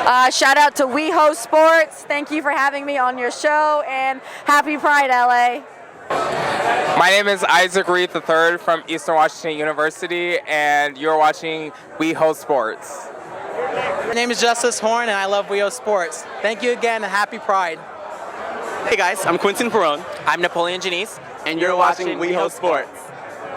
Shout out to Weho Sports. Thank you for having me on your show, and happy Pride, LA. My name is Isaac Reed III from Eastern Washington University, and you're watching Weho Sports. My name is Justice Horn, and I love Weho Sports. Thank you again, and happy Pride. Hey guys, I'm Quentin Perron. I'm Napoleon Janice. And you're watching Weho Sports.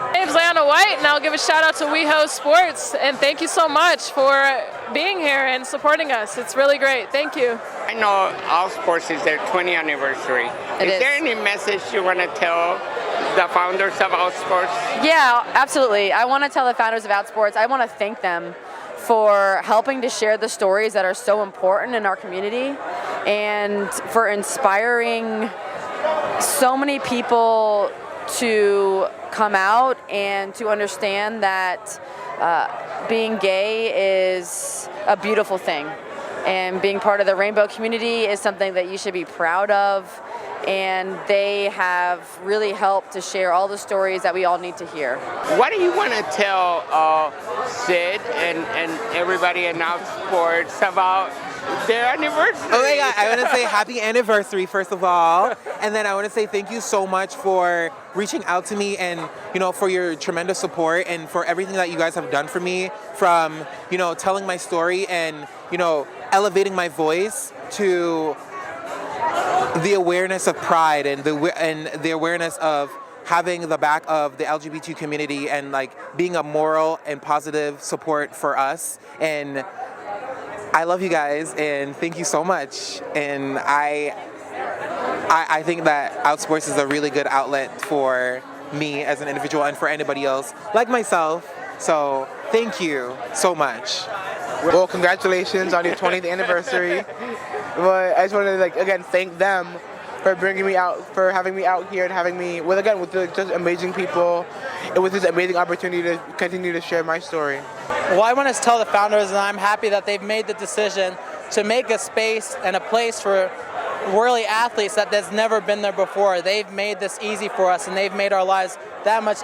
My name's Leanna White, and I'll give a shout out to Weho Sports, and thank you so much for being here and supporting us. It's really great. Thank you. I know Outsports is their 20th anniversary. Is there any message you want to tell the founders of Outsports? Yeah, absolutely. I want to tell the founders of Outsports, I want to thank them for helping to share the stories that are so important in our community and for inspiring so many people to come out and to understand that being gay is a beautiful thing, and being part of the rainbow community is something that you should be proud of, and they have really helped to share all the stories that we all need to hear. What do you want to tell Sid and everybody in Outsports about their anniversary? Oh my God, I want to say happy anniversary, first of all. And then I want to say thank you so much for reaching out to me and, for your tremendous support and for everything that you guys have done for me, from, telling my story and, elevating my voice to the awareness of pride and the awareness of having the back of the LGBT community and being a moral and positive support for us. And I love you guys, and thank you so much. And I think that Outsports is a really good outlet for me as an individual and for anybody else like myself. So thank you so much. Well, congratulations on your 20th anniversary. But I just want to again thank them for bringing me out, for having me out here and having me with just amazing people and with this amazing opportunity to continue to share my story. Well, I want to tell the founders, and I'm happy that they've made the decision to make a space and a place for worldly athletes that's never been there before. They've made this easy for us, and they've made our lives that much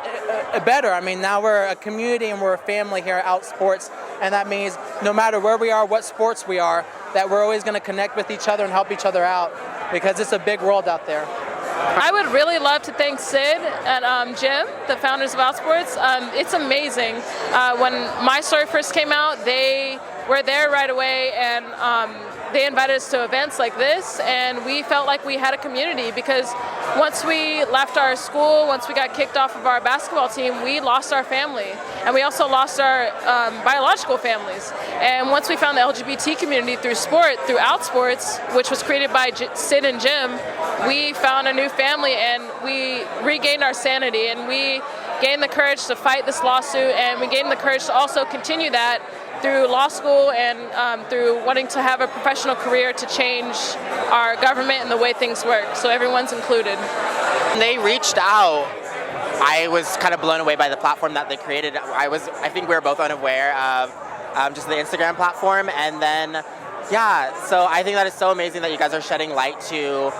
better. I mean, now we're a community and we're a family here at Outsports, and that means no matter where we are, what sports we are, that we're always going to connect with each other and help each other out, because it's a big world out there. I would really love to thank Sid and Jim, the founders of Outsports. It's amazing. When my story first came out, they were there right away, and they invited us to events like this, and we felt like we had a community, because once we left our school, once we got kicked off of our basketball team, we lost our family, and we also lost our biological families. And once we found the LGBT community through sport, through Outsports, which was created by Sid and Jim, we found a new family, and we regained our sanity, and we gained the courage to fight this lawsuit, and we gained the courage to also continue that through law school and through wanting to have a professional career to change our government and the way things work, so everyone's included. When they reached out, I was kind of blown away by the platform that they created. I think we were both unaware of just the Instagram platform, and then, so I think that is so amazing that you guys are shedding light to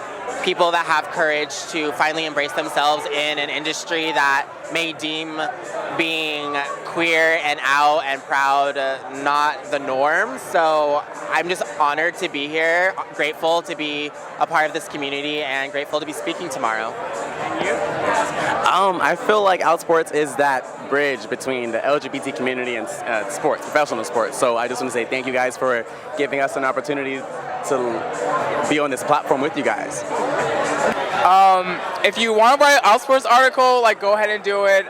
people that have courage to finally embrace themselves in an industry that may deem being queer and out and proud not the norm. So I'm just honored to be here, grateful to be a part of this community, and grateful to be speaking tomorrow. And you? I feel like Outsports is that bridge between the LGBT community and sports, professional sports. So I just want to say thank you guys for giving us an opportunity to be on this platform with you guys. If you want to write an Outsports article, go ahead and do it.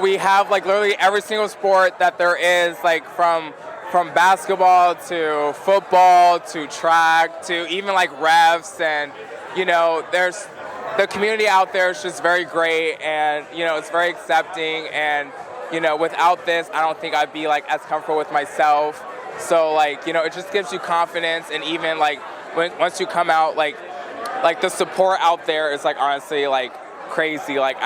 We have literally every single sport that there is, from basketball to football to track to even refs, and there's the community out there is just very great, and it's very accepting, and without this I don't think I'd be as comfortable with myself. So it just gives you confidence, and even once you come out, the support out there is honestly crazy. When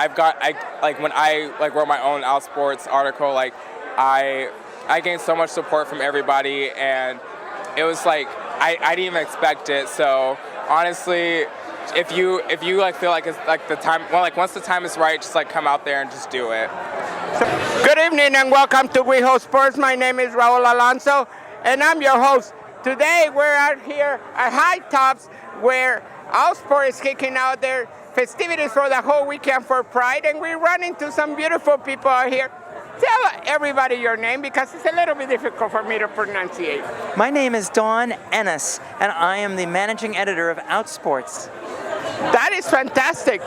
I wrote my own Outsports article, I gained so much support from everybody, and it was I didn't even expect it. So honestly, if you feel like it's the time, once the time is right, just come out there and just do it. Good evening and welcome to Weho Sports. My name is Raul Alonso, and I'm your host. Today we're out here at High Tops where Outsports is kicking out their festivities for the whole weekend for Pride, and we run into some beautiful people out here. Tell everybody your name because it's a little bit difficult for me to pronunciate. My name is Dawn Ennis, and I am the managing editor of Outsports. That is fantastic.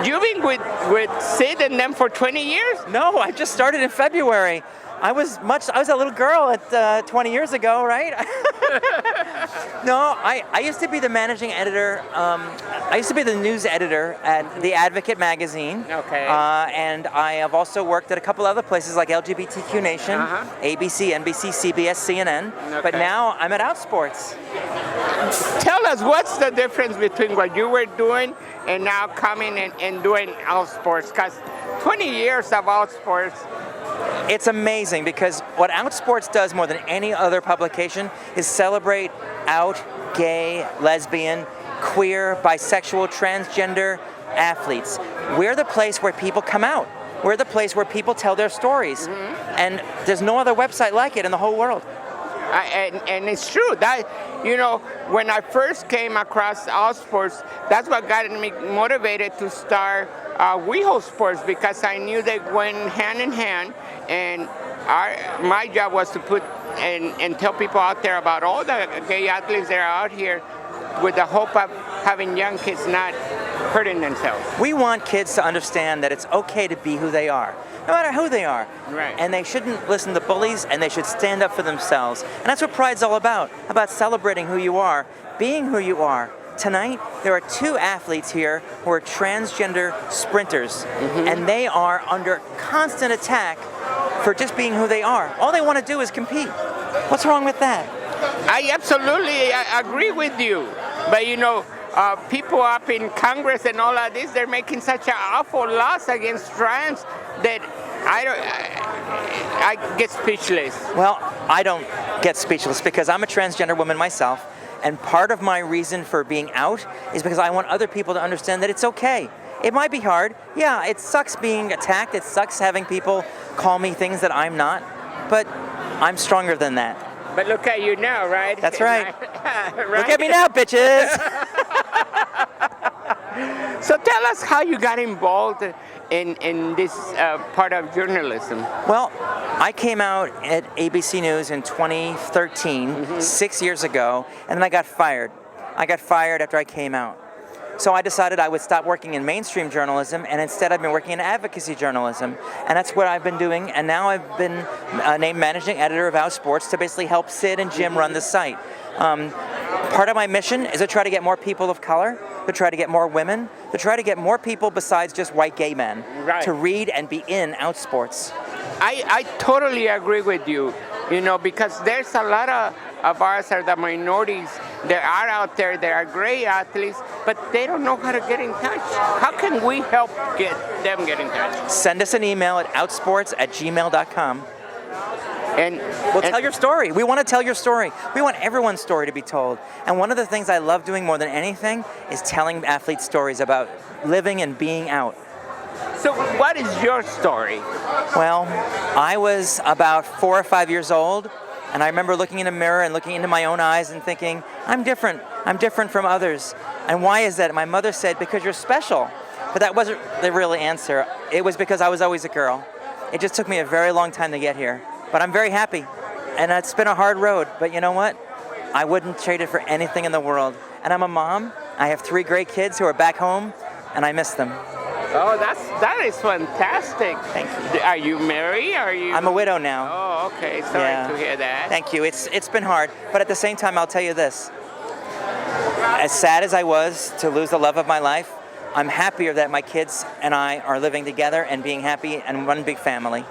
You've been with Sid and them for 20 years? No, I just started in February. I was a little girl at 20 years ago, right? No, I used to be the managing editor. I used to be the news editor at The Advocate magazine. Okay. And I have also worked at a couple other places like LGBT-Q Nation, ABC, NBC, CBS, CNN. Okay. But now I'm at Outsports. Tell us what's the difference between what you were doing and now coming and doing Outsports, because 20 years of Outsports. It's amazing because what Outsports does more than any other publication is celebrate out, gay, lesbian, queer, bisexual, transgender athletes. We're the place where people come out. We're the place where people tell their stories. And there's no other website like it in the whole world. And it's true that, you know, when I first came across Outsports, that's what got me motivated to start Weho Sports, because I knew they went hand in hand, and my job was to put and tell people out there about all the gay athletes that are out here with the hope of having young kids not hurting themselves. We want kids to understand that it's okay to be who they are, no matter who they are. Right. And they shouldn't listen to bullies, and they should stand up for themselves. And that's what Pride's all about celebrating who you are, being who you are. Tonight, there are 2 athletes here who are transgender sprinters, and they are under constant attack for just being who they are. All they want to do is compete. What's wrong with that? I absolutely agree with you. But, you know, people up in Congress and all of this, they're making such an awful laws against trans that I get speechless. Well, I don't get speechless because I'm a transgender woman myself, and part of my reason for being out is because I want other people to understand that it's okay. It might be hard. Yeah, it sucks being attacked. It sucks having people call me things that I'm not, but I'm stronger than that. But look at you now, right? That's right. Right? Look at me now, bitches. So tell us how you got involved in this part of journalism. Well, I came out at ABC News in 2013, 6 years ago, and then I got fired. I got fired after I came out. So I decided I would stop working in mainstream journalism, and instead I've been working in advocacy journalism. And that's what I've been doing, and now I've been named managing editor of Outsports to basically help Sid and Jim run the site. Part of my mission is to try to get more people of color, to try to get more women, to try to get more people besides just white gay men to read and be in Outsports. I totally agree with you, you know, because there's a lot of ours are the minorities that are out there that are great athletes, but they don't know how to get in touch. How can we help them get in touch? Send us an email at outsports@gmail.com. And we'll tell your story. We want to tell your story. We want everyone's story to be told. And one of the things I love doing more than anything is telling athletes stories about living and being out. So what is your story? Well, I was about 4 or 5 years old, and I remember looking in a mirror and looking into my own eyes and thinking, I'm different. I'm different from others. And why is that? My mother said, because you're special. But that wasn't the real answer. It was because I was always a girl. It just took me a very long time to get here. But I'm very happy. And it's been a hard road. But you know what? I wouldn't trade it for anything in the world. And I'm a mom. I have 3 great kids who are back home, and I miss them. Oh, that is fantastic. Thank you. Are you married? Are you? I'm a widow now. Oh, okay. Sorry to hear that. Thank you. It's been hard, but at the same time, I'll tell you this. As sad as I was to lose the love of my life, I'm happier that my kids and I are living together and being happy and one big family.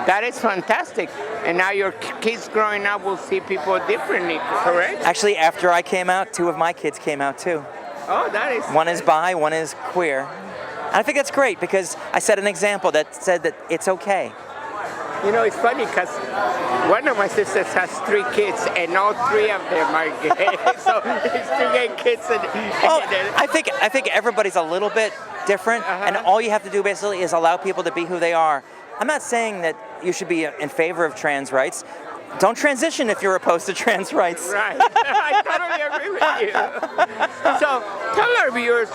That is fantastic. And now your kids growing up will see people differently, correct? Actually, after I came out, 2 of my kids came out too. Oh, that is... One is bi, one is queer. And I think that's great because I set an example that said that it's okay. You know, it's funny because one of my sisters has 3 kids and all 3 of them are gay. So it's 2 gay kids. I think everybody's a little bit different, and all you have to do basically is allow people to be who they are. I'm not saying that you should be in favor of trans rights. don't transition if you're opposed to trans rights. Right. I totally agree with you. So tell our viewers,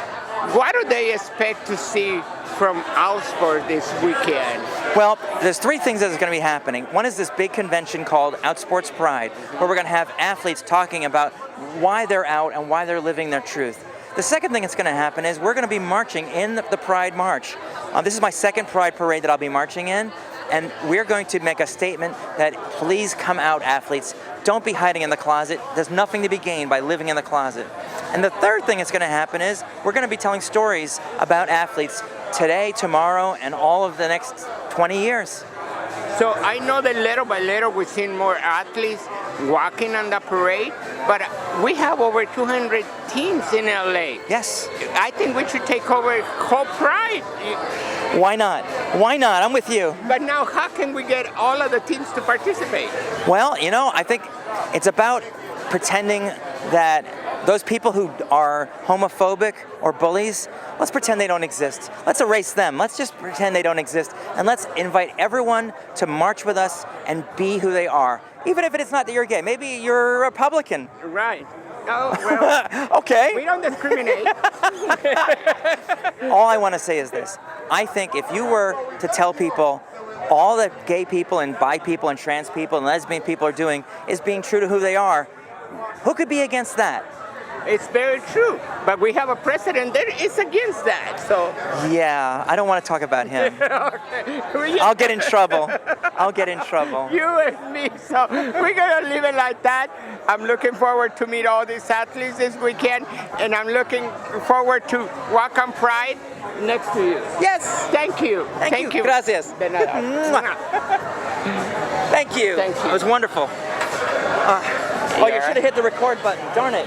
what do they expect to see from Outsports this weekend? Well, there's three things that is going to be happening. One is this big convention called Outsports Pride, where we're going to have athletes talking about why they're out and why they're living their truth. The second thing that's going to happen is we're going to be marching in the Pride March. This is my second Pride Parade that I'll be marching in, and we're going to make a statement that please come out, athletes. Don't be hiding in the closet. There's nothing to be gained by living in the closet. And the third thing that's going to happen is we're going to be telling stories about athletes today, tomorrow, and all of the next 20 years. So I know that little by little we've seen more athletes walking on the parade, but we have over 200 teams in LA. Yes. I think we should take over whole Pride. Why not? Why not? I'm with you. But now how can we get all of the teams to participate? Well, you know, I think it's about pretending that those people who are homophobic or bullies, let's pretend they don't exist. Let's erase them. Let's just pretend they don't exist. And let's invite everyone to march with us and be who they are. Even if it's not that you're gay. Maybe you're a Republican. Right. Oh, well, okay. We don't discriminate. All I want to say is this. I think if you were to tell people all that gay people and bi people and trans people and lesbian people are doing is being true to who they are, who could be against that? It's very true, but we have a president that is against that, so. Yeah, I don't want to talk about him. Okay. I'll get in trouble. I'll get in trouble. You and me, so we're gonna leave it like that. I'm looking forward to meet all these athletes this weekend, and I'm looking forward to walk on Pride next to you. Yes. Thank you. Thank you. Gracias. De nada. Thank you. Thank you. It was wonderful. Oh, you should have hit the record button. Darn it.